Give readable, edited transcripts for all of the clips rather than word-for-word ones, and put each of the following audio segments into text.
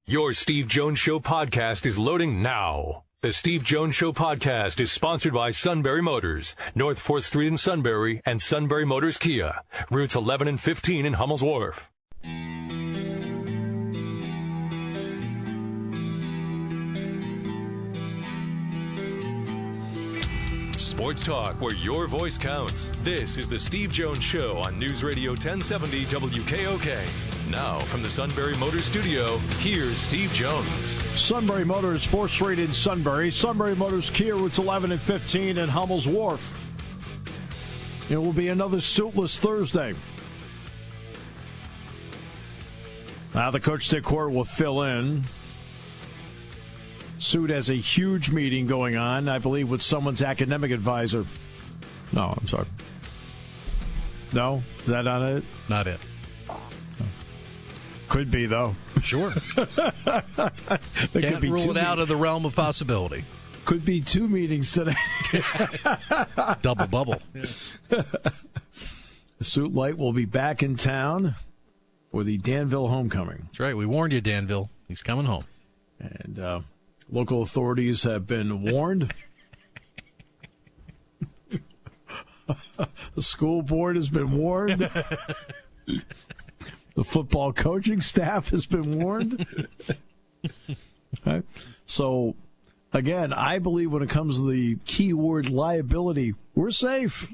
Your Steve Jones Show podcast is loading now. The Steve Jones Show podcast is sponsored by Sunbury Motors, North 4th Street in Sunbury, and Sunbury Motors Kia, routes 11 and 15 in Hummel's Wharf. Sports talk where your voice counts. This is the Steve Jones Show on News Radio 1070 WKOK. Now, from the Sunbury Motors studio, here's Steve Jones. Sunbury Motors, 4th Street in Sunbury. Sunbury Motors Kia, routes 11 and 15 in Hummel's Wharf. It will be another suitless Thursday. Now the coach Dick Hort will fill in. Suit has a huge meeting going on, I believe, with someone's academic advisor. No, I'm sorry. No? Is that not it? Not it. Could be, though. Sure. Can't rule it out of the realm of possibility. Could be 2 meetings today. Double bubble. Yeah. The Suit Light will be back in town for the Danville homecoming. That's right. We warned you, Danville. He's coming home. And local authorities have been warned. The school board has been warned. The football coaching staff has been warned. Right? So, again, I believe when it comes to the keyword liability, we're safe.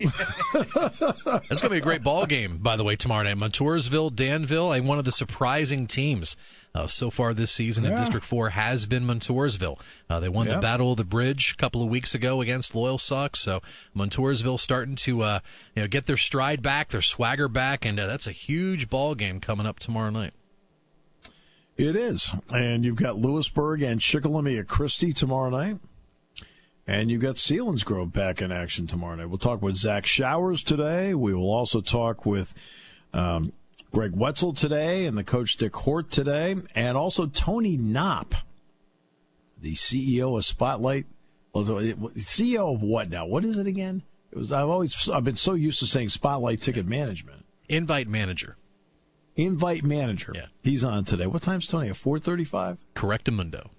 That's going to be a great ball game, by the way, tomorrow night. Montoursville, Danville, one of the surprising teams so far this season in District 4 has been Montoursville. They won the Battle of the Bridge a couple of weeks ago against Loyal Sox. So Montoursville starting to get their stride back, their swagger back, and that's a huge ball game coming up tomorrow night. It is. And you've got Lewisburg and Shikellamy at Christie tomorrow night. And you've got Selinsgrove back in action tomorrow night. We'll talk with Zach Showers today. We will also talk with Gregg Wetzel today and the coach Dick Hort today. And also Tony Knopp, the CEO of Spotlight. CEO of what now? What is it again? I've been so used to saying Spotlight Ticket Management. Invite Manager. Invite Manager. Yeah. He's on today. What time's Tony? At 4:35? Correctamundo.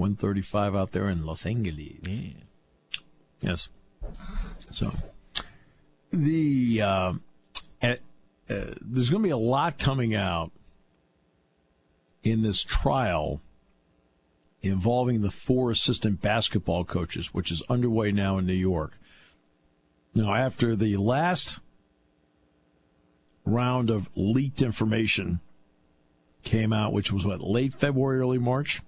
1:35 out there in Los Angeles. Yeah. Yes. So there's going to be a lot coming out in this trial involving the 4 assistant basketball coaches, which is underway now in New York. Now, after the last round of leaked information came out, which was late February, early March,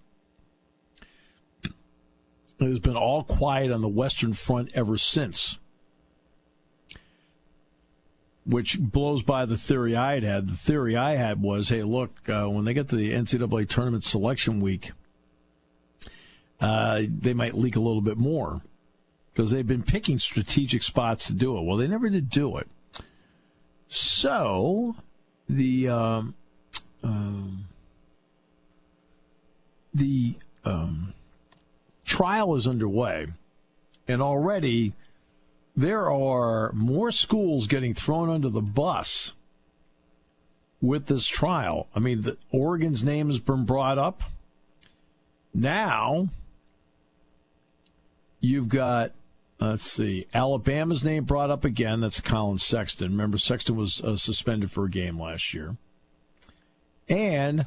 it has been all quiet on the Western Front ever since, which blows by the theory I had. The theory I had was, hey, look, when they get to the NCAA tournament selection week, they might leak a little bit more because they've been picking strategic spots to do it. Well, they never did do it. So the trial is underway, and already there are more schools getting thrown under the bus with this trial. I mean, Oregon's name has been brought up. Now you've got, Alabama's name brought up again. That's Colin Sexton. Remember, Sexton was suspended for a game last year. And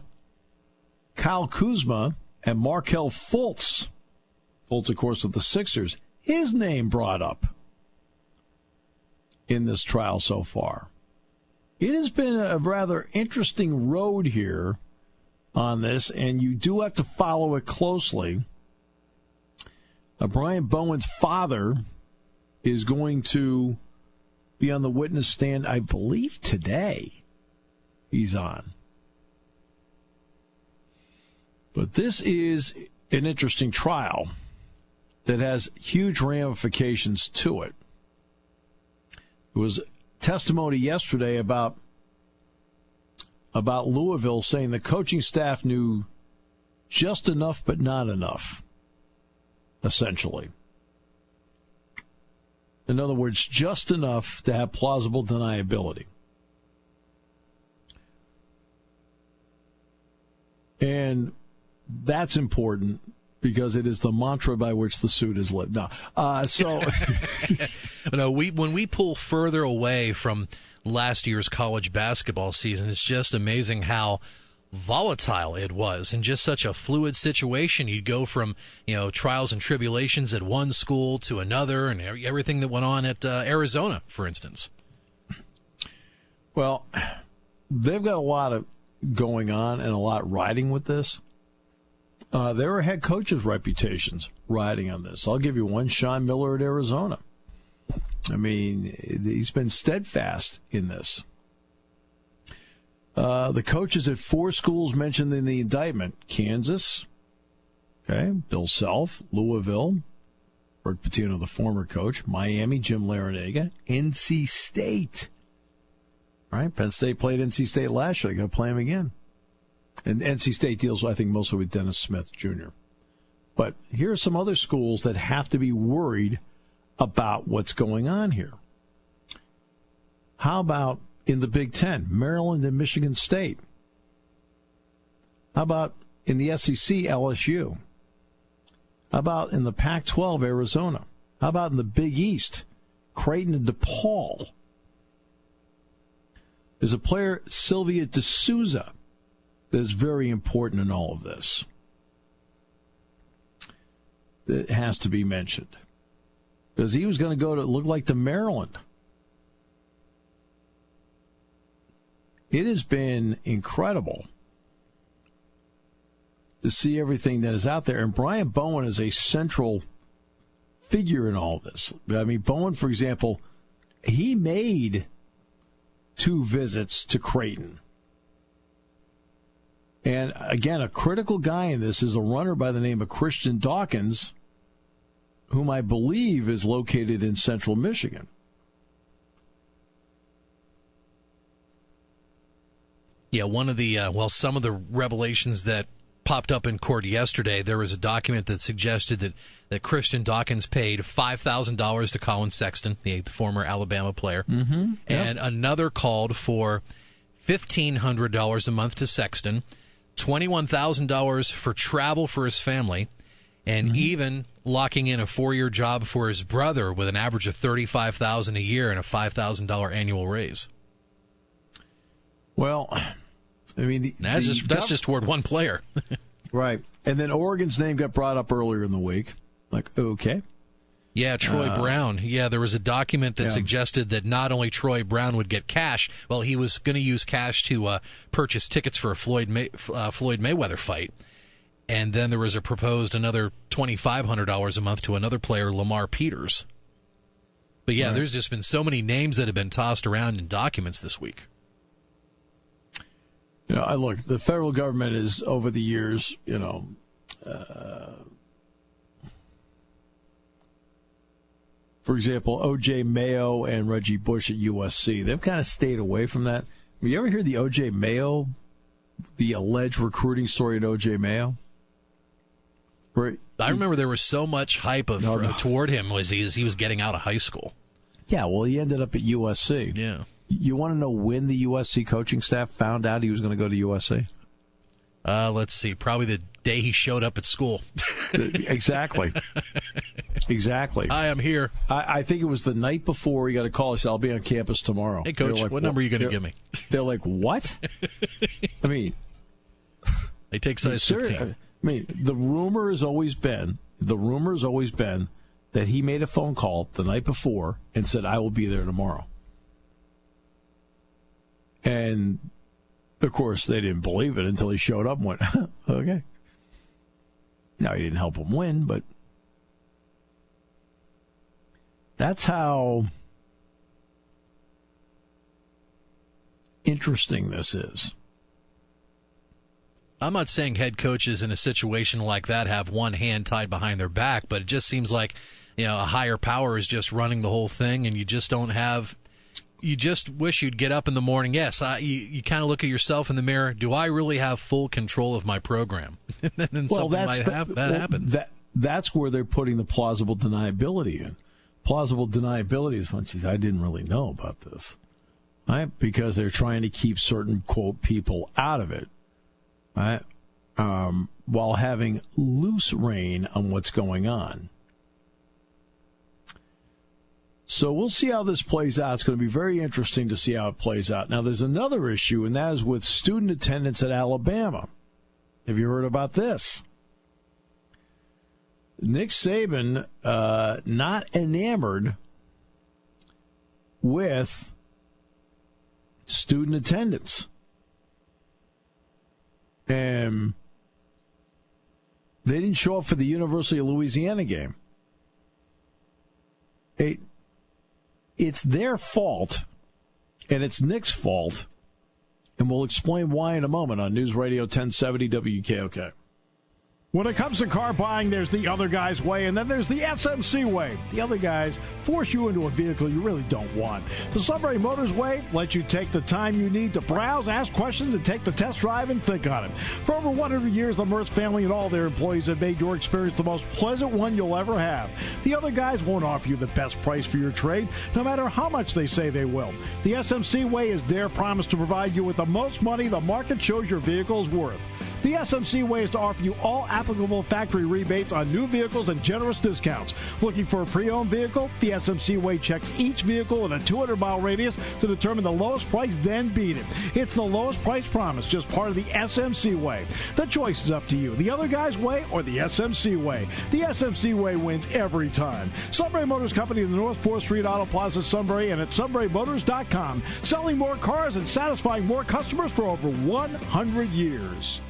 Kyle Kuzma and Markelle Fultz, of course, with the Sixers, his name brought up in this trial so far. It has been a rather interesting road here on this, and you do have to follow it closely. Brian Bowen's father is going to be on the witness stand, I believe, today. He's on. But this is an interesting trial that has huge ramifications to it. There was testimony yesterday about Louisville saying the coaching staff knew just enough but not enough, essentially. In other words, just enough to have plausible deniability. And that's important because it is the mantra by which the suit is lived. No, when we pull further away from last year's college basketball season, it's just amazing how volatile it was and just such a fluid situation. You'd go from, trials and tribulations at one school to another, and everything that went on at Arizona, for instance. Well, they've got a lot of going on and a lot riding with this. There are head coaches' reputations riding on this. I'll give you one, Sean Miller at Arizona. I mean, he's been steadfast in this. The coaches at 4 schools mentioned in the indictment: Kansas, Bill Self; Louisville, Rick Pitino, the former coach; Miami, Jim Larinaga; NC State. Right? Penn State played NC State last year. They're going to play them again. And NC State deals, I think, mostly with Dennis Smith Jr. But here are some other schools that have to be worried about what's going on here. How about in the Big Ten, Maryland and Michigan State? How about in the SEC, LSU? How about in the Pac-12, Arizona? How about in the Big East, Creighton and DePaul? There's a player, Sylvia D'Souza, that is very important in all of this. That has to be mentioned. Because he was going to look like to Maryland. It has been incredible to see everything that is out there. And Brian Bowen is a central figure in all this. I mean, Bowen, for example, he made 2 visits to Creighton. And again, a critical guy in this is a runner by the name of Christian Dawkins, whom I believe is located in central Michigan. Yeah, one of the, some of the revelations that popped up in court yesterday, there was a document that suggested that Christian Dawkins paid $5,000 to Colin Sexton, the former Alabama player, and another called for $1,500 a month to Sexton, $21,000 for travel for his family, and even locking in a 4-year job for his brother with an average of $35,000 a year and a $5,000 annual raise. Well, I mean, that's just toward one player. Right. And then Oregon's name got brought up earlier in the week. Like, okay. Yeah, Troy Brown. Yeah, there was a document that suggested that not only Troy Brown would get cash, well, he was going to use cash to purchase tickets for a Floyd Mayweather fight. And then there was a proposed another $2,500 a month to another player, Lamar Peters. But yeah, There's just been so many names that have been tossed around in documents this week. Look, the federal government is, over the years, for example, O.J. Mayo and Reggie Bush at USC, they've kind of stayed away from that. You ever hear the O.J. Mayo, the alleged recruiting story at O.J. Mayo? I remember there was so much hype toward him as he was getting out of high school. Yeah, well, he ended up at USC. Yeah. You want to know when the USC coaching staff found out he was going to go to USC? Let's see. Probably the day he showed up at school. Exactly. Hi, I'm here. I think it was the night before he got a call. He said, I'll be on campus tomorrow. Hey, Coach, what number are you going to give me? They're like, what? I mean, they take size 15. I mean, the rumor has always been that he made a phone call the night before and said, I will be there tomorrow. And, of course, they didn't believe it until he showed up and went, okay. Now, he didn't help him win, but that's how interesting this is. I'm not saying head coaches in a situation like that have one hand tied behind their back, but it just seems like, a higher power is just running the whole thing, and you just don't have... You just wish you'd get up in the morning. Yes, you kind of look at yourself in the mirror. Do I really have full control of my program? And then happens. That's where they're putting the plausible deniability in. Plausible deniability is when I didn't really know about this, right? Because they're trying to keep certain, quote, people out of it, right? while having loose rein on what's going on. So we'll see how this plays out. It's going to be very interesting to see how it plays out. Now, there's another issue, and that is with student attendance at Alabama. Have you heard about this? Nick Saban not enamored with student attendance. And they didn't show up for the University of Louisiana game. It's their fault, and it's Nick's fault, and we'll explain why in a moment on News Radio 1070 WKOK. When it comes to car buying, there's the other guy's way, and then there's the SMC way. The other guys force you into a vehicle you really don't want. The Sunbury Motors way lets you take the time you need to browse, ask questions, and take the test drive and think on it. For over 100 years, the Mertz family and all their employees have made your experience the most pleasant one you'll ever have. The other guys won't offer you the best price for your trade, no matter how much they say they will. The SMC way is their promise to provide you with the most money the market shows your vehicle is worth. The SMC way is to offer you all applicable factory rebates on new vehicles and generous discounts. Looking for a pre-owned vehicle? The SMC way checks each vehicle in a 200-mile radius to determine the lowest price, then beat it. It's the lowest price promise, just part of the SMC way. The choice is up to you, the other guy's way or the SMC way. The SMC way wins every time. Sunbury Motors Company in the North 4th Street Auto Plaza, Sunbury, and at sunburymotors.com. Selling more cars and satisfying more customers for over 100 years.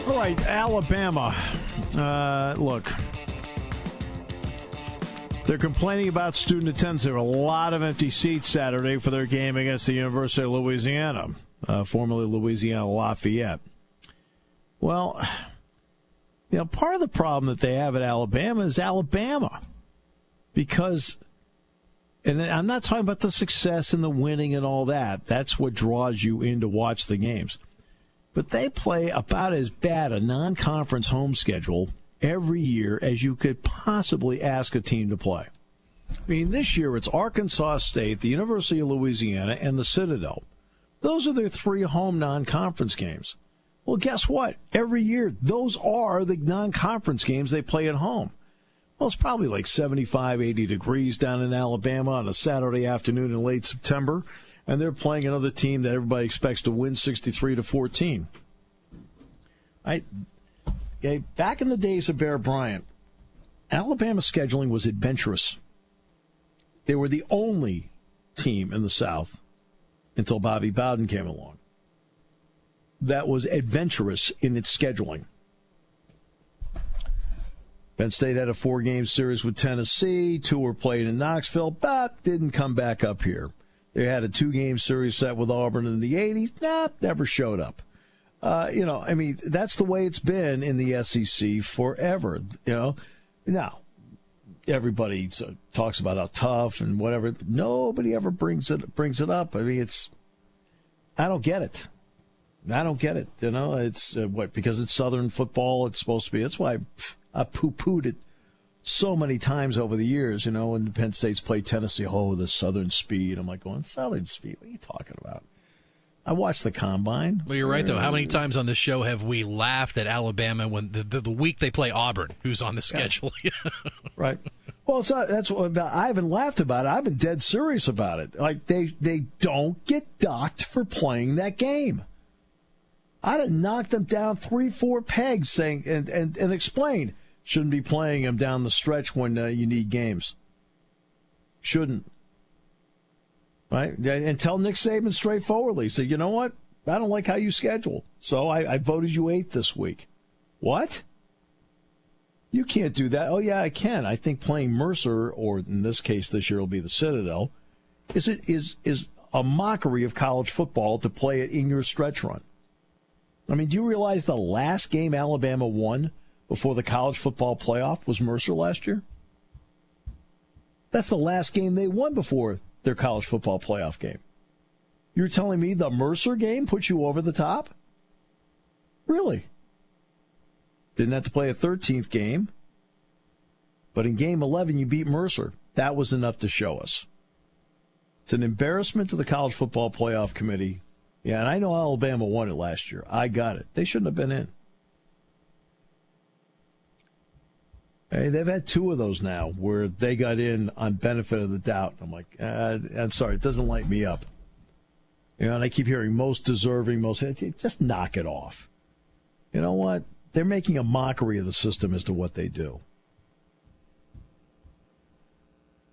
All right, Alabama. Look, they're complaining about student attendance. There were a lot of empty seats Saturday for their game against the University of Louisiana, formerly Louisiana Lafayette. Well, part of the problem that they have at Alabama is Alabama. Because, and I'm not talking about the success and the winning and all that. That's what draws you in to watch the games. But they play about as bad a non-conference home schedule every year as you could possibly ask a team to play. I mean, this year it's Arkansas State, the University of Louisiana, and the Citadel. Those are their three home non-conference games. Well, guess what? Every year, those are the non-conference games they play at home. Well, it's probably like 75, 80 degrees down in Alabama on a Saturday afternoon in late September. And they're playing another team that everybody expects to win 63-14. Back in the days of Bear Bryant, Alabama's scheduling was adventurous. They were the only team in the South until Bobby Bowden came along that was adventurous in its scheduling. Penn State had a 4-game series with Tennessee. 2 were played in Knoxville, but didn't come back up here. They had a 2-game series set with Auburn in the 80s. Never showed up. That's the way it's been in the SEC forever. Now, everybody talks about how tough and whatever. But nobody ever brings it up. I mean, I don't get it. It's because it's Southern football. It's supposed to be. That's why I poo-pooed it so many times over the years, when Penn State's played Tennessee, the Southern speed. I'm like, going, Southern speed? What are you talking about? I watched the Combine. Well, you're right, though. How many times on this show have we laughed at Alabama when the week they play Auburn, who's on the schedule? Yeah. Right. Well, that's what I haven't laughed about it. I've been dead serious about it. Like, they don't get docked for playing that game. I'd have knocked them down 3-4 pegs saying and explained. Shouldn't be playing them down the stretch when you need games. Shouldn't. Right? And tell Nick Saban straightforwardly. Say, you know what? I don't like how you schedule. So I voted you 8th this week. What? You can't do that. Oh, yeah, I can. I think playing Mercer, or in this case this year will be the Citadel, is a mockery of college football to play it in your stretch run. I mean, do you realize the last game Alabama won before the college football playoff was Mercer last year? That's the last game they won before their college football playoff game. You're telling me the Mercer game put you over the top? Really? Didn't have to play a 13th game, but in game 11 you beat Mercer. that was enough to show us. It's an embarrassment to the College Football Playoff Committee. Yeah, and I know Alabama won it last year. I got it. They shouldn't have been in. Hey, they've had 2 of those now where they got in on benefit of the doubt. I'm like, I'm sorry, it doesn't light me up. And I keep hearing most deserving, just knock it off. You know what? They're making a mockery of the system as to what they do.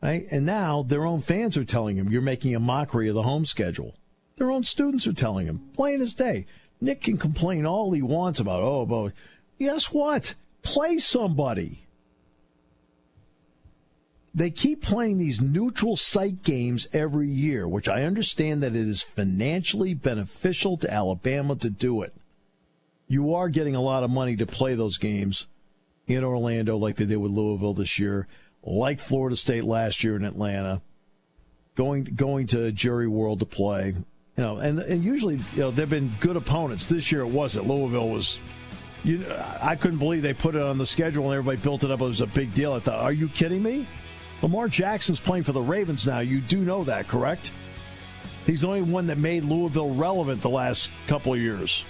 Right? And now their own fans are telling them you're making a mockery of the home schedule. Their own students are telling him, plain as day. Nick can complain all he wants about, guess what? Play somebody. They keep playing these neutral site games every year, which I understand that it is financially beneficial to Alabama to do it. You are getting a lot of money to play those games in Orlando like they did with Louisville this year, like Florida State last year in Atlanta, going to Jerry World to play. And usually, they've been good opponents. This year it wasn't. Louisville was, I couldn't believe they put it on the schedule and everybody built it up. It was a big deal. I thought, are you kidding me? Lamar Jackson's playing for the Ravens now. You do know that, correct? He's the only one that made Louisville relevant the last couple of years.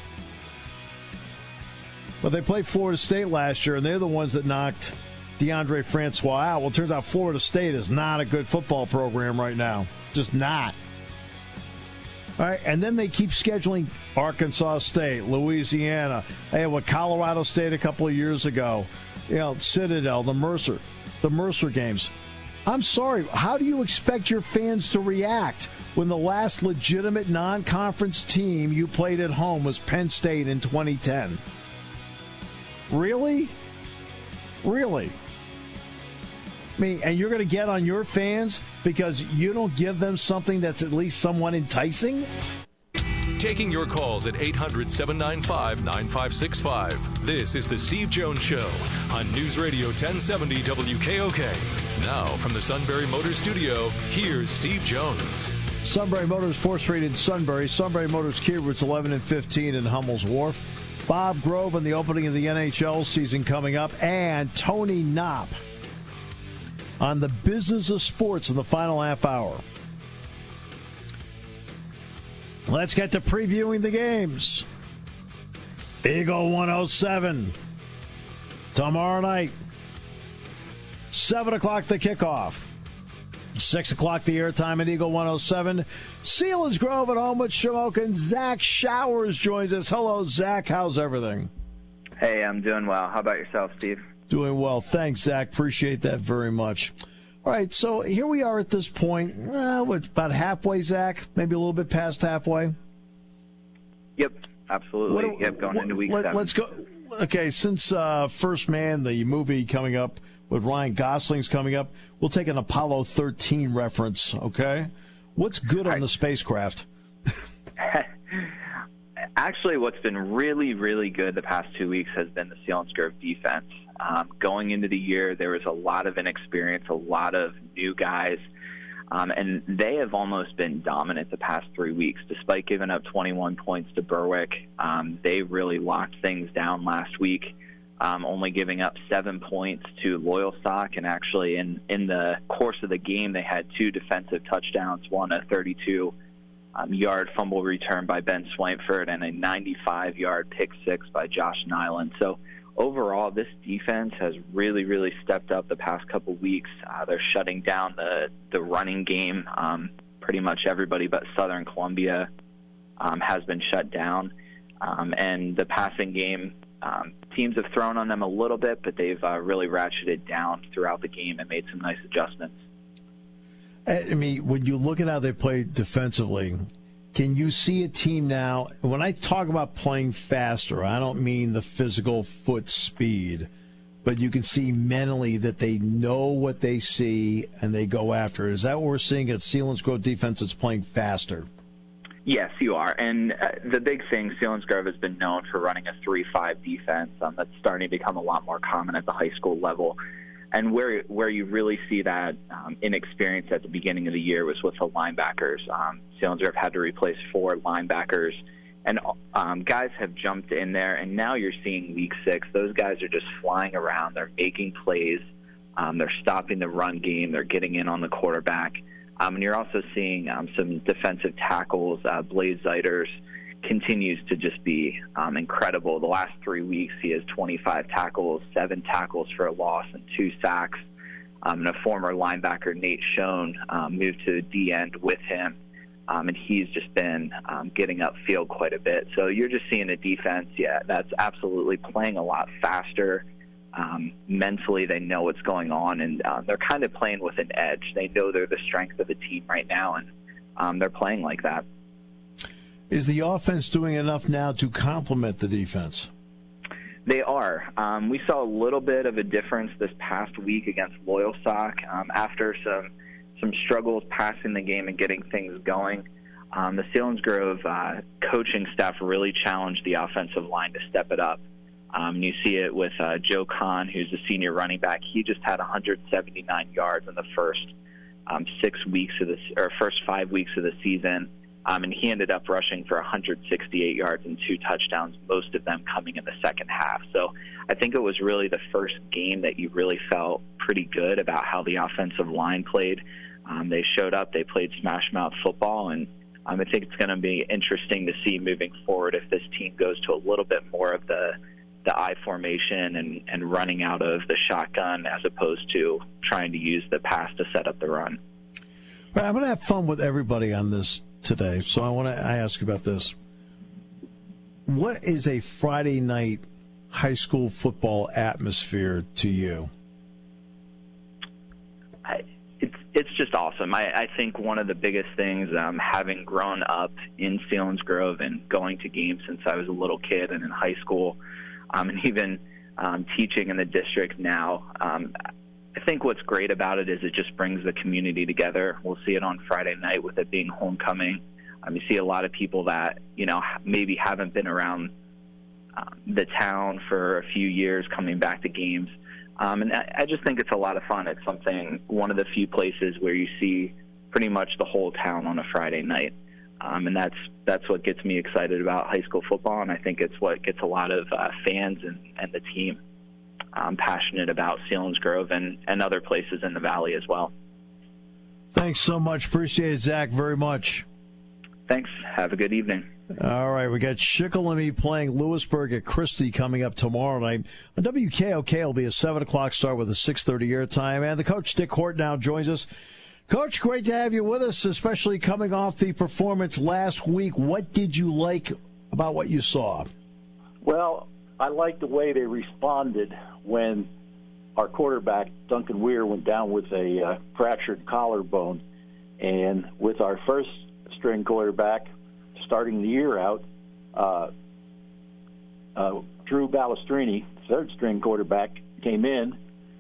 But they played Florida State last year, and they're the ones that knocked DeAndre Francois out. Well, it turns out Florida State is not a good football program right now. Just not. All right, and then they keep scheduling Arkansas State, Louisiana. They had Colorado State a couple of years ago. Citadel, the Mercer games. I'm sorry, how do you expect your fans to react when the last legitimate non-conference team you played at home was Penn State in 2010? Really? Really? And you're going to get on your fans because you don't give them something that's at least somewhat enticing? Taking your calls at 800-795-9565. This is the Steve Jones Show on News Radio 1070 WKOK. Now, from the Sunbury Motors Studio, here's Steve Jones. Sunbury Motors, 4th Street in Sunbury. Sunbury Motors Kia, routes 11 and 15 in Hummel's Wharf. Bob Grove on the opening of the NHL season coming up. And Tony Knopp on the business of sports in the final half hour. Let's get to previewing the games. Eagle 107 tomorrow night. 7 o'clock the kickoff. 6 o'clock the airtime at Eagle 107. Selinsgrove at home with Shamokin. Zach Showers joins us. Hello, Zach. How's everything? Hey, I'm doing well. How about yourself, Steve? Doing well. Thanks, Zach. Appreciate that very much. All right, so here we are at this point. About halfway, Zach? Maybe a little bit past halfway? Yep, absolutely. Going into week 7. Let's go. Okay, since First Man, the movie coming up with Ryan Gosling's coming up, we'll take an Apollo 13 reference, okay? What's good on the spacecraft? Actually, what's been really, really good the past 2 weeks has been the Selinsgrove defense. Going into the year, there was a lot of inexperience, a lot of new guys, and they have almost been dominant the past 3 weeks. Despite giving up 21 points to Berwick, they really locked things down last week, only giving up 7 points to Loyalstock, and actually in the course of the game, they had 2 defensive touchdowns, one a 32-yard fumble return by Ben Swainford and a 95-yard pick six by Josh Nyland. So overall, this defense has really, really stepped up the past couple weeks. They're shutting down the running game. Pretty much everybody but Southern Columbia has been shut down. And the passing game, teams have thrown on them a little bit, but they've really ratcheted down throughout the game and made some nice adjustments. I mean, when you look at how they play defensively, can you see a team now? When I talk about playing faster, I don't mean the physical foot speed, but you can see mentally that they know what they see and they go after it. Is that what we're seeing at Selinsgrove defense that's playing faster? Yes, you are. And the big thing, Selinsgrove has been known for running a 3-5 defense. That's starting to become a lot more common at the high school level. And where you really see that inexperience at the beginning of the year was with the linebackers. Selinsgrove had to replace 4 linebackers, and guys have jumped in there. And now you're seeing week 6; those guys are just flying around. They're making plays. They're stopping the run game. They're getting in on the quarterback. And you're also seeing some defensive tackles. Blaze Zeiters continues to just be incredible. The last 3 weeks, he has 25 tackles, 7 tackles for a loss, and 2 sacks. And a former linebacker, Nate Schoen, moved to the D-end with him. And he's just been getting upfield quite a bit. So you're just seeing a defense, that's absolutely playing a lot faster. Mentally, they know what's going on, and they're kind of playing with an edge. They know they're the strength of the team right now, and they're playing like that. Is the offense doing enough now to complement the defense? They are. We saw a little bit of a difference this past week against Loyalsock after some struggles passing the game and getting things going. The Selinsgrove coaching staff really challenged the offensive line to step it up. You see it with Joe Kahn, who's the senior running back. He just had 179 yards in the first 5 weeks of the season, and he ended up rushing for 168 yards and 2 touchdowns, most of them coming in the second half. So I think it was really the first game that you really felt pretty good about how the offensive line played. They showed up, they played smash mouth football, and I think it's going to be interesting to see moving forward if this team goes to a little bit more of the I formation and running out of the shotgun as opposed to trying to use the pass to set up the run. All right, I'm going to have fun with everybody on this today, so I ask about this. What is a Friday night high school football atmosphere to you? It's just awesome. I think one of the biggest things, having grown up in Selinsgrove and going to games since I was a little kid and in high school, and even teaching in the district now, I think what's great about it is it just brings the community together. We'll see it on Friday night with it being homecoming. You see a lot of people that, maybe haven't been around the town for a few years coming back to games. And I just think it's a lot of fun. It's one of the few places where you see pretty much the whole town on a Friday night. And that's what gets me excited about high school football, and I think it's what gets a lot of fans and the team passionate about Selinsgrove and other places in the Valley as well. Thanks so much. Appreciate it, Zach, very much. Thanks. Have a good evening. All right, we got Shikellamy playing Lewisburg at Christie coming up tomorrow night. On WKOK, it'll be a 7 o'clock start with a 6:30 airtime. And the coach, Dick Hort, now joins us. Coach, great to have you with us, especially coming off the performance last week. What did you like about what you saw? Well, I liked the way they responded when our quarterback, Duncan Weir, went down with a fractured collarbone. And with our first-string quarterback starting the year out, Drew Balestrini, third-string quarterback, came in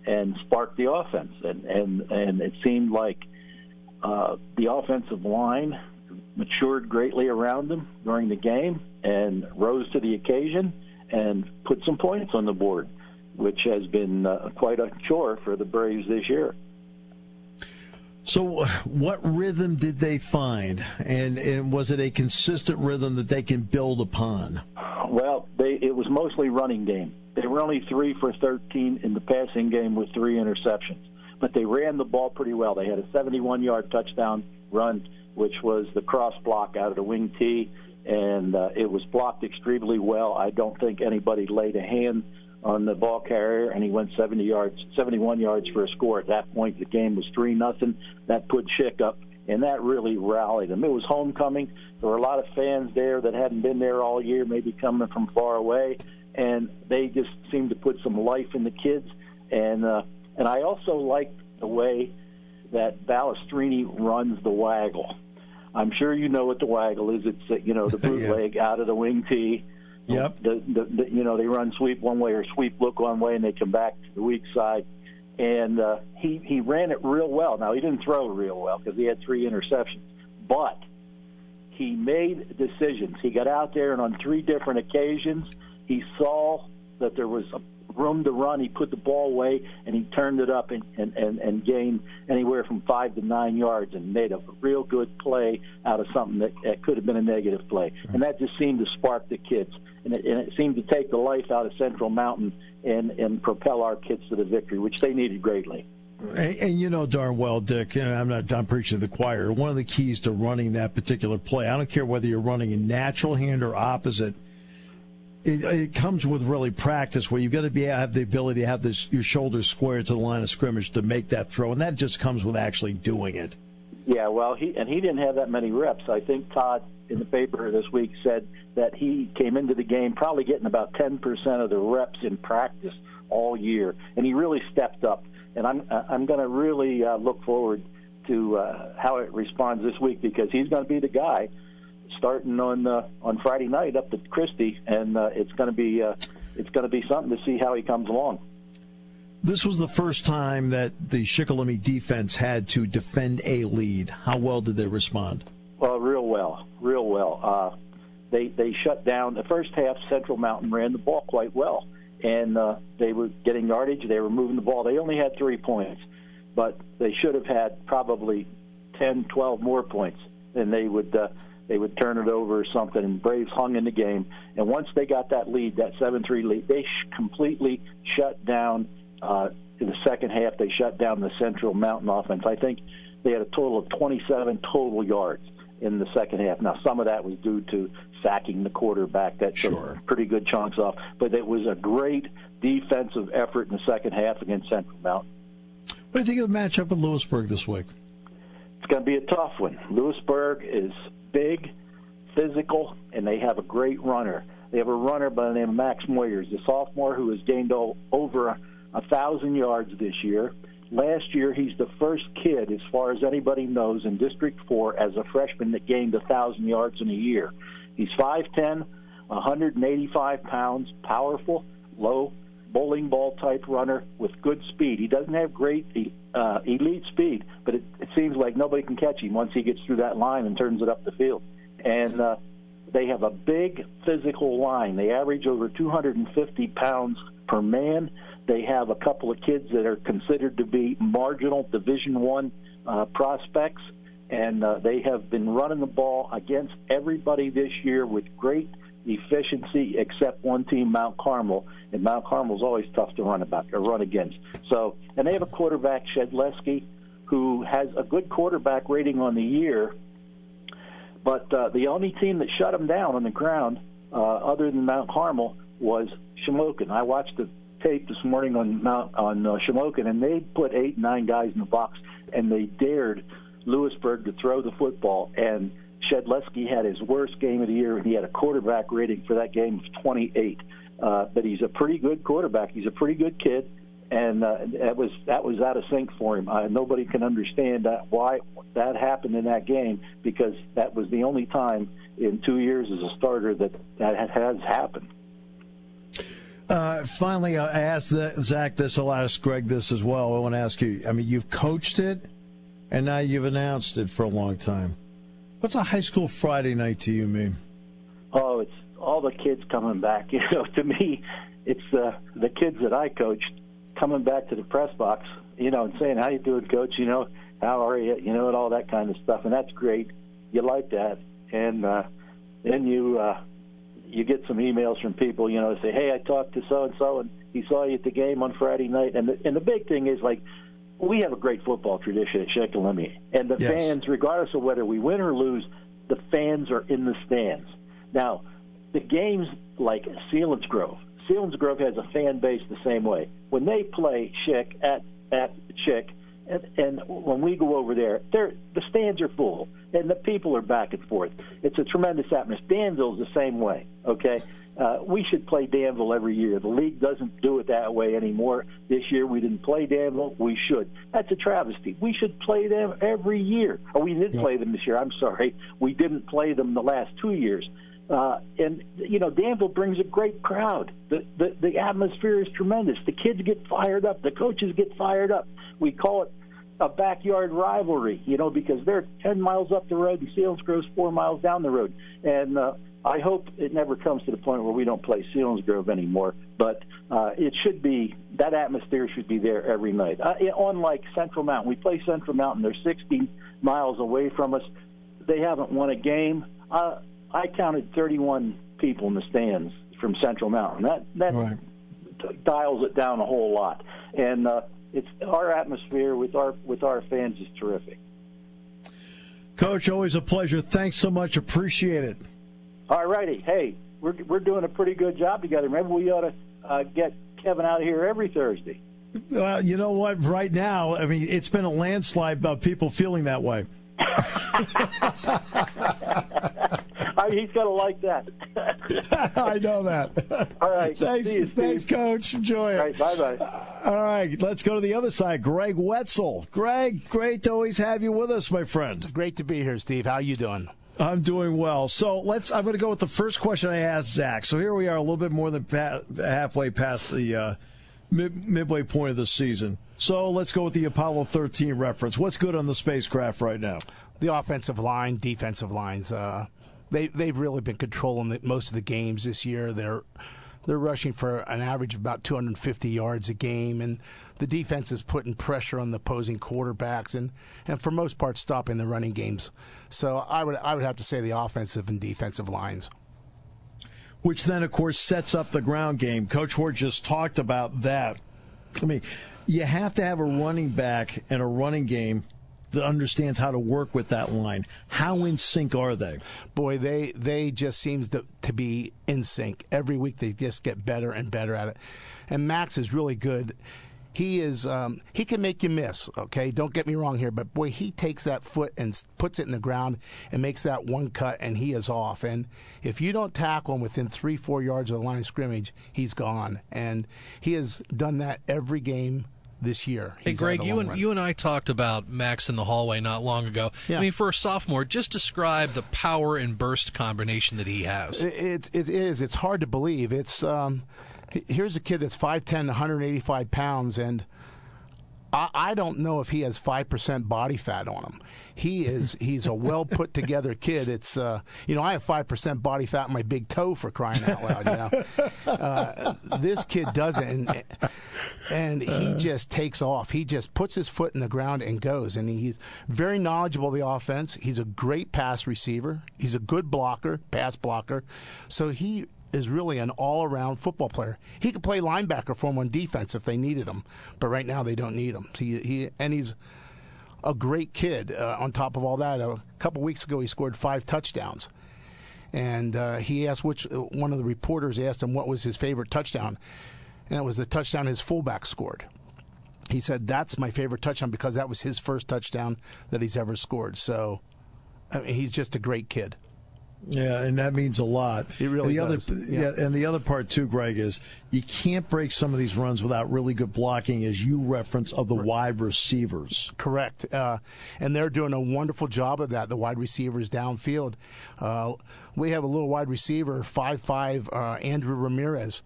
and sparked the offense. And it seemed like the offensive line matured greatly around them during the game and rose to the occasion and put some points on the board, which has been quite a chore for the Braves this year. So what rhythm did they find, and was it a consistent rhythm that they can build upon? Well, it was mostly running game. They were only 3 for 13 in the passing game with 3 interceptions, but they ran the ball pretty well. They had a 71-yard touchdown run, which was the cross block out of the wing tee, and it was blocked extremely well. I don't think anybody laid a hand on the ball carrier, and he went 71 yards for a score. At that point, the game was 3-0. That put Schick up, and that really rallied them. It was homecoming. There were a lot of fans there that hadn't been there all year, maybe coming from far away, and they just seemed to put some life in the kids. And I also liked the way that Balestrini runs the waggle. I'm sure you know what the waggle is. It's the bootleg out of the wing tee. Yep. They run sweep one way or sweep look one way, and they come back to the weak side. And he ran it real well. Now, he didn't throw real well because he had 3 interceptions, but he made decisions. He got out there, and on 3 different occasions, he saw that there was a room to run. He put the ball away, and he turned it up and gained anywhere from 5 to 9 yards and made a real good play out of something that could have been a negative play. And that just seemed to spark the kids. And it seemed to take the life out of Central Mountain and propel our kids to the victory, which they needed greatly. And you know darn well, Dick, I'm preaching to the choir. One of the keys to running that particular play, I don't care whether you're running in natural hand or opposite, it comes with really practice where you've got to have the ability to have your shoulders squared to the line of scrimmage to make that throw, and that just comes with actually doing it. Yeah, well, he didn't have that many reps. I think Todd in the paper this week said that he came into the game probably getting about 10% of the reps in practice all year, and he really stepped up. And I'm going to really look forward to how it responds this week, because he's going to be the guy starting on Friday night up at Christie, and it's going to be something to see how he comes along. This was the first time that the Shikellamy defense had to defend a lead. How well did they respond? Well, real well. They shut down the first half. Central Mountain ran the ball quite well. And they were getting yardage. They were moving the ball. They only had 3 points, but they should have had probably 10, 12 more points. And they would turn it over or something. And Braves hung in the game. And once they got that lead, that 7-3 lead, they completely shut down. In the second half, they shut down the Central Mountain offense. I think they had a total of 27 total yards in the second half. Now, some of that was due to sacking the quarterback. That took pretty good chunks off. But it was a great defensive effort in the second half against Central Mountain. What do you think of the matchup with Lewisburg this week? It's going to be a tough one. Lewisburg is big, physical, and they have a great runner. They have a runner by the name of Max Moyers, the sophomore who has gained over 1,000 yards this year. Last year, he's the first kid, as far as anybody knows, in District 4 as a freshman that gained 1,000 yards in a year. He's 5'10", 185 pounds, powerful, low, bowling ball type runner with good speed. He doesn't have great elite speed, but it seems like nobody can catch him once he gets through that line and turns it up the field. And they have a big physical line. They average over 250 pounds per man. They have a couple of kids that are considered to be marginal Division I prospects, and they have been running the ball against everybody this year with great efficiency, except one team, Mount Carmel, and Mount Carmel's always tough to run against. So, and they have a quarterback, Shedleski, who has a good quarterback rating on the year, but the only team that shut him down on the ground, other than Mount Carmel, was Shamokin. I watched the tape this morning on Shamokin, and they put 8, 9 guys in the box, and they dared Lewisburg to throw the football. And Shedleski had his worst game of the year, and he had a quarterback rating for that game of 28. But he's a pretty good quarterback. He's a pretty good kid, and that was out of sync for him. Nobody can understand why that happened in that game, because that was the only time in 2 years as a starter that has happened. Finally, I asked Zach this. I'll ask Greg this as well. I want to ask you, I mean, you've coached it, and now you've announced it for a long time. What's a high school Friday night to you mean? Oh, it's all the kids coming back. You know, to me, it's the kids that I coached coming back to the press box, you know, and saying, how you doing, Coach? You know, how are you? You know, and all that kind of stuff. And that's great. You like that. And then you get some emails from people, you know, say, hey, I talked to so-and-so, and he saw you at the game on Friday night. And the big thing is, like, we have a great football tradition at Shikellamy. And the fans, regardless of whether we win or lose, the fans are in the stands. Now, the games like Selinsgrove has a fan base the same way. When they play Shik at Shik, and when we go over there, the stands are full, and the people are back and forth. It's a tremendous atmosphere. Danville's the same way, okay? We should play Danville every year. The league doesn't do it that way anymore. This year we didn't play Danville. We should. That's a travesty. We should play them every year. Oh, we did play them this year. I'm sorry. We didn't play them the last 2 years. And, you know, Danville brings a great crowd. The atmosphere is tremendous. The kids get fired up. The coaches get fired up. We call it a backyard rivalry, because they're 10 miles up the road and Selinsgrove's 4 miles down the road. And I hope it never comes to the point where we don't play Selinsgrove anymore, but it should be, that atmosphere should be there every night. Unlike Central Mountain, we play Central Mountain, they're 60 miles away from us. They haven't won a game. I counted 31 people in the stands from Central Mountain. That right. Dials it down a whole lot. And it's our atmosphere with our fans is terrific. Coach, always a pleasure. Thanks so much. Appreciate it. All righty. Hey, we're doing a pretty good job together. Maybe we ought to get Kevin out here every Thursday. Well, you know what? Right now, I mean, it's been a landslide about people feeling that way. He's going to like that. I know that. All right. Thanks, Coach. Enjoy it. All right, bye-bye. All right, let's go to the other side. Gregg Wetzel. Greg, great to always have you with us, my friend. Great to be here, Steve. How you doing? I'm doing well. So I'm going to go with the first question I asked Zach. So here we are, a little bit more than halfway past the midway point of the season. So let's go with the Apollo 13 reference. What's good on the spacecraft right now? The offensive line, defensive lines. They've really been controlling most of the games this year. They're rushing for an average of about 250 yards a game, and the defense is putting pressure on the opposing quarterbacks and for most part stopping the running games. So I would have to say the offensive and defensive lines. Which then, of course, sets up the ground game. Coach Hort just talked about that. I mean, you have to have a running back and a running game that understands how to work with that line. How in sync are they? Boy, they just seems to be in sync. Every week they just get better and better at it. And Max is really good. He can make you miss, okay? Don't get me wrong here, but boy, he takes that foot and puts it in the ground and makes that one cut, and he is off. And if you don't tackle him within 3-4 yards of the line of scrimmage, he's gone. And he has done that every game this year. Hey, Greg, you and I talked about Max in the hallway not long ago. Yeah. I mean, for a sophomore, just describe the power and burst combination that he has. It is. It's hard to believe. It's here's a kid that's 5'10", 185 pounds, and I don't know if he has 5% body fat on him. He's a well put together kid. It's I have 5% body fat in my big toe, for crying out loud. This kid doesn't, and he just takes off. He just puts his foot in the ground and goes. And he's very knowledgeable of the offense. He's a great pass receiver. He's a good pass blocker. So he is really an all-around football player. He could play linebacker for him on defense if they needed him, but right now they don't need him. He's a great kid. On top of all that, a couple weeks ago he scored 5 touchdowns, and he asked one of the reporters asked him what was his favorite touchdown, and it was the touchdown his fullback scored. He said, "That's my favorite touchdown because that was his first touchdown that he's ever scored." So, I mean, he's just a great kid. Yeah, and that means a lot. It really does. And the other part, too, Greg, is you can't break some of these runs without really good blocking, as you reference, of the wide receivers. Correct. And they're doing a wonderful job of that, the wide receivers downfield. We have a little wide receiver, 5'5", Andrew Ramirez.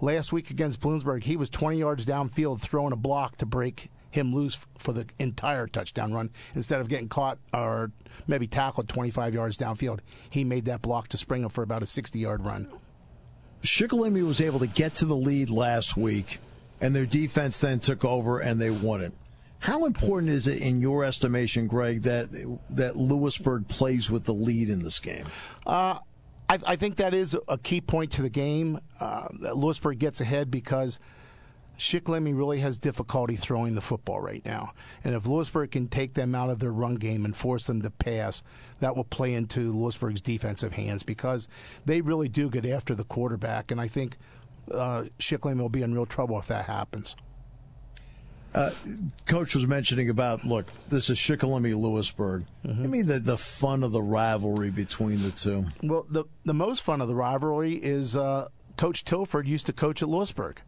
Last week against Bloomsburg, he was 20 yards downfield throwing a block to break him loose for the entire touchdown run instead of getting caught or maybe tackled 25 yards downfield. He made that block to spring him for about a 60-yard run. Shikellamy was able to get to the lead last week, and their defense then took over and they won it. How important is it, in your estimation, Greg, that Lewisburg plays with the lead in this game? I think that is a key point to the game. That Lewisburg gets ahead because Shikellamy really has difficulty throwing the football right now. And if Lewisburg can take them out of their run game and force them to pass, that will play into Lewisburg's defensive hands because they really do get after the quarterback. And I think Shikellamy will be in real trouble if that happens. Coach was mentioning about, look, this is Shikellamy Lewisburg. Mm-hmm. I mean, the fun of the rivalry between the two. Well, the most fun of the rivalry is Coach Tilford used to coach at Lewisburg.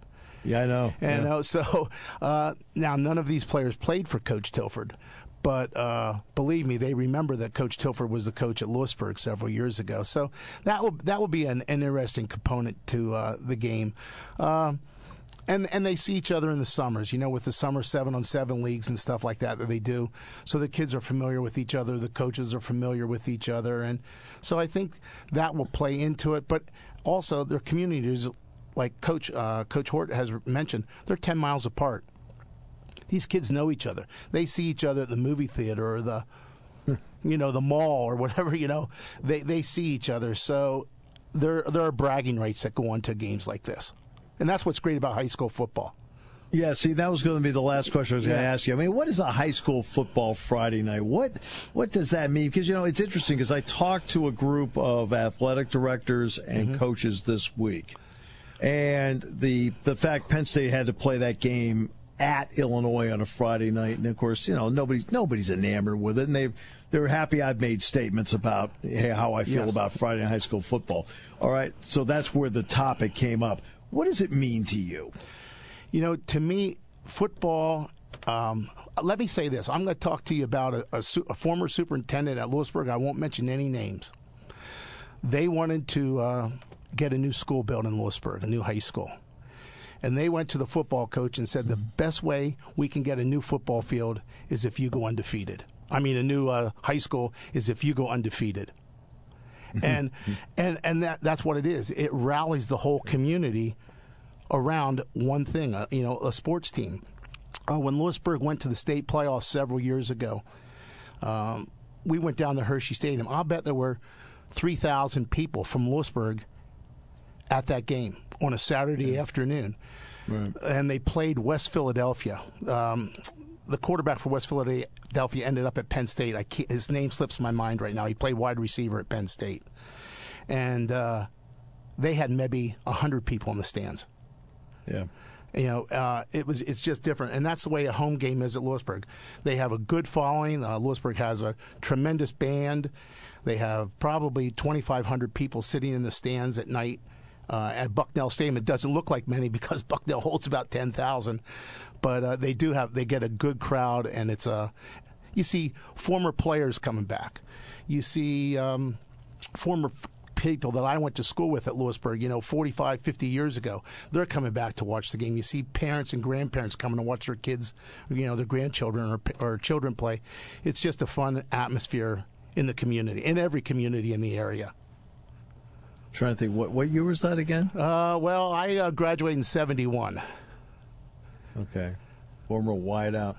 Yeah, I know. And so now none of these players played for Coach Tilford, but believe me, they remember that Coach Tilford was the coach at Lewisburg several years ago. So that will be an interesting component to the game. And they see each other in the summers, with the summer 7-on-7 leagues and stuff like that they do. So the kids are familiar with each other. The coaches are familiar with each other. And so I think that will play into it. But also their communities, like Coach Hort has mentioned, they're 10 miles apart. These kids know each other. They see each other at the movie theater or the mall or whatever, They see each other. So there are bragging rights that go on to games like this. And that's what's great about high school football. Yeah, see, that was going to be the last question I was going to ask you. I mean, what is a high school football Friday night? What does that mean? Because, it's interesting because I talked to a group of athletic directors and coaches this week. And the fact Penn State had to play that game at Illinois on a Friday night, and, of course, nobody's enamored with it. And they're happy I've made statements about how I feel about Friday night high school football. All right, so that's where the topic came up. What does it mean to you? To me, football, let me say this. I'm going to talk to you about a former superintendent at Lewisburg. I won't mention any names. They wanted to get a new school built in Lewisburg, a new high school. And they went to the football coach and said the best way we can get a new football field is if you go undefeated. I mean, a new high school is if you go undefeated. And that's what it is. It rallies the whole community around one thing, a sports team. When Lewisburg went to the state playoffs several years ago, we went down to Hershey Stadium. I'll bet there were 3,000 people from Lewisburg at that game on a Saturday afternoon. Right. And they played West Philadelphia. The quarterback for West Philadelphia ended up at Penn State. His name slips my mind right now. He played wide receiver at Penn State. And they had maybe 100 people in the stands. Yeah. It's just different. And that's the way a home game is at Lewisburg. They have a good following. Lewisburg has a tremendous band. They have probably 2,500 people sitting in the stands at night at Bucknell Stadium. It doesn't look like many because Bucknell holds about 10,000. But they get a good crowd, and you see former players coming back. You see former people that I went to school with at Lewisburg, 45, 50 years ago. They're coming back to watch the game. You see parents and grandparents coming to watch their kids, their grandchildren or children play. It's just a fun atmosphere in the community, in every community in the area. I'm trying to think, what year was that again? Well, I graduated in 1971. Okay, former wideout.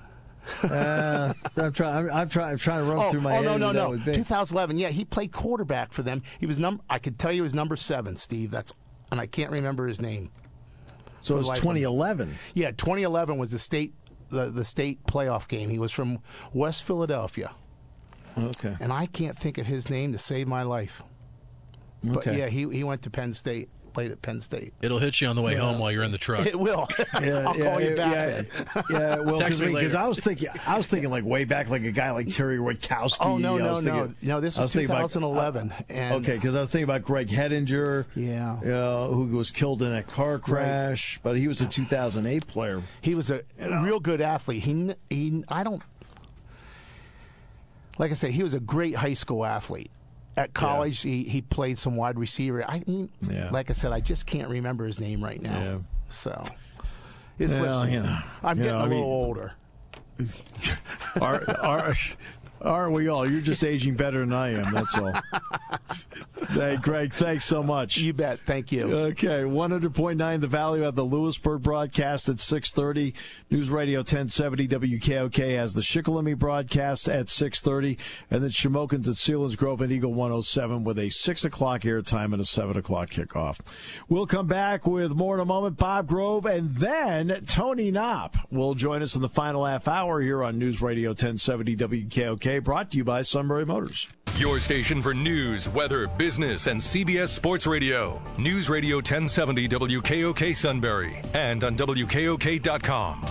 I'm trying to run through my head. No. 2011. Yeah, he played quarterback for them. He was I could tell you he was number 7, Steve. And I can't remember his name. So it was 2011. Yeah, 2011 was the state playoff game. He was from West Philadelphia. Okay. And I can't think of his name to save my life. But yeah, he went to Penn State. Played at Penn State. It'll hit you on the way home while you're in the truck. It will. I'll call you back. Yeah, well, text me later. Because I was thinking like way back, like a guy like Terry Roykowski. Oh no! This was 2011. Okay, because I was thinking about Greg Hettinger. Yeah. Who was killed in a car crash, but he was a 2008 player. He was a real good athlete. Like I said, he was a great high school athlete. At college, he played some wide receiver. Like I said, I just can't remember his name right now. Yeah. So, I'm getting a little older. Aren't we all? You're just aging better than I am, that's all. Hey, Greg, thanks so much. You bet. Thank you. Okay, 100.9 The Valley at the Lewisburg broadcast at 6:30. News Radio 1070 WKOK has the Shikellamy broadcast at 6:30. And then Shamokin's at Selinsgrove and Eagle 107 with a 6 o'clock airtime and a 7 o'clock kickoff. We'll come back with more in a moment. Bob Grove and then Tony Knopp will join us in the final half hour here on News Radio 1070 WKOK, brought to you by Sunbury Motors. Your station for news, weather, business, and CBS Sports Radio. News Radio 1070 WKOK Sunbury and on WKOK.com.